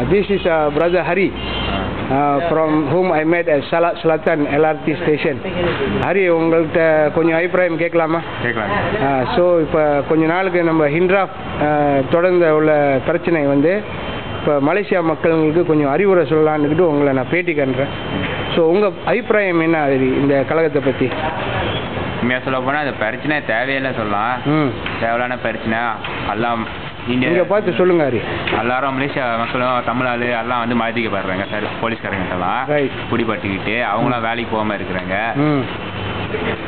This is brother Hari, from whom I met at Salat Selatan LRT station. Hari, உங்கள்கிட்ட கொஞ்சம் அபிப்பிராயம் கேட்கலாமா? கேட்கலாம். ஸோ இப்போ கொஞ்ச நாளுக்கு நம்ம ஹிண்ட்ராஃப் தொடர்ந்த உள்ள பிரச்சனை வந்து இப்போ மலேசியா மக்களுங்களுக்கு கொஞ்சம் அறிவுரை சொல்லலான்னுக்கிட்டு உங்களை நான் பேட்டி கண்டுறேன். ஸோ உங்கள் அபிப்பிராயம் என்ன ஹரி இந்த கழகத்தை பற்றி? உண்மையாக சொல்ல போனால் அந்த பிரச்சனை தேவையில்லை சொல்லலாம். தேவையான பிரச்சனை எல்லாம் இங்கே பார்த்து சொல்லுங்க ஹரி. எல்லாரும் மலேசியா மக்களும் தமிழ் எல்லாம் வந்து மாற்றிக்கப்படுறாங்க சார். போலீஸ்காரங்கிட்டலாம் பிடிபட்டுக்கிட்டு அவங்களாம் வேலைக்கு போகாமல் இருக்கிறாங்க.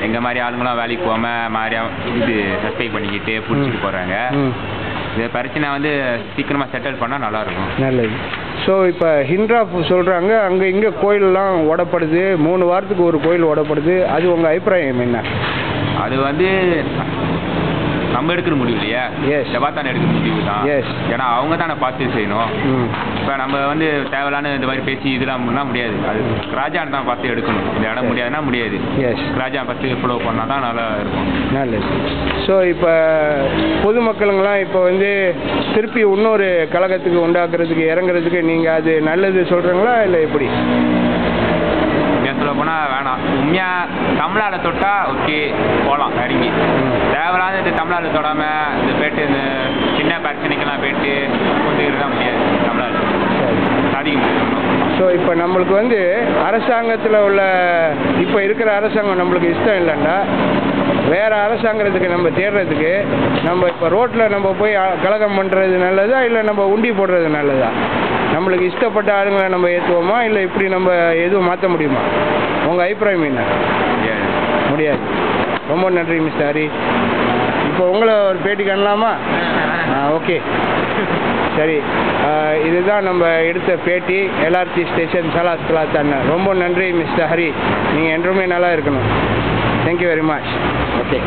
எங்கள் மாதிரி ஆளுங்களாம் வேலைக்கு போகாமல் மாதிரியா இது சஸ்பெக்ட் பண்ணிக்கிட்டு பிடிச்சிட்டு போகிறாங்க. இந்த பிரச்சனை வந்து சீக்கிரமாக செட்டில் பண்ணால் நல்லாயிருக்கும். நல்லது. ஸோ இப்போ ஹிண்ட்ராஃப் சொல்கிறாங்க அங்கே இங்கே கோயிலெலாம் ஓடப்படுது, 3 வாரத்துக்கு ஒரு கோயில் ஓடப்படுது. அது உங்கள் அபிப்பிராயம் என்ன? அது வந்து நம்ம எடுக்கிற முடிவு இல்லையா? செபாத்தான எடுக்கிற முடிவு தான். ஏன்னா அவங்க தான் பார்த்து செய்யணும். இப்போ நம்ம வந்து தேவையில்லான இந்த மாதிரி பேசி இதெல்லாம் பண்ணால் முடியாது. அது ராஜான் தான் பார்த்து எடுக்கணும். இந்த இடம் முடியாதுன்னா முடியாது. ராஜா பார்த்து ஃபாலோ பண்ணால் தான் நல்லா இருக்கும். நல்லது. ஸோ இப்போ பொதுமக்களுங்களாம் இப்போ வந்து திருப்பி இன்னொரு கழகத்துக்கு உண்டாக்குறதுக்கு இறங்குறதுக்கு நீங்கள் அது நல்லது சொல்கிறீங்களா இல்லை எப்படி? சொல்ல போனால் வேணாம். உண்மையாக தமிழ்நாடை தொட்டால் ஓகே போகலாம் இறங்கி. தேவையில்லாத இந்த தமிழ்நாடு தொடாமல் இந்த போய்ட்டு இந்த சின்ன பிரச்சனைக்கெல்லாம் போய்ட்டு கொண்டுக்கிறது தான் முடியாது. தமிழ்நாடு சாதிக்க முடியாது. ஸோ இப்போ நம்மளுக்கு வந்து அரசாங்கத்தில் உள்ள இப்போ இருக்கிற அரசாங்கம் நம்மளுக்கு இஷ்டம் இல்லைன்னா வேறு அரசாங்கத்துக்கு நம்ம தேடுறதுக்கு நம்ம இப்போ ரோட்டில் நம்ம போய் கலகம் பண்ணுறது நல்லதா இல்லை நம்ம உண்டி போடுறது நல்லதா? நம்மளுக்கு இஷ்டப்பட்ட ஆளுங்களை நம்ம ஏற்றுவோமா இல்லை இப்படி நம்ம எதுவும் மாற்ற முடியுமா? உங்கள் அபிப்பிராயம் என்ன? முடியாது. ரொம்ப நன்றி மிஸ்டர் ஹரி. இப்போ உங்களை ஒரு பேட்டி காணலாமா? ஓகே சரி. இதுதான் நம்ம எடுத்த பேட்டி LRT ஸ்டேஷன் சலாத் செலாத்தான். ரொம்ப நன்றி மிஸ்டர் ஹரி. நீங்கள் என்றுமே நல்லா இருக்கணும். Thank you very much. ஓகே.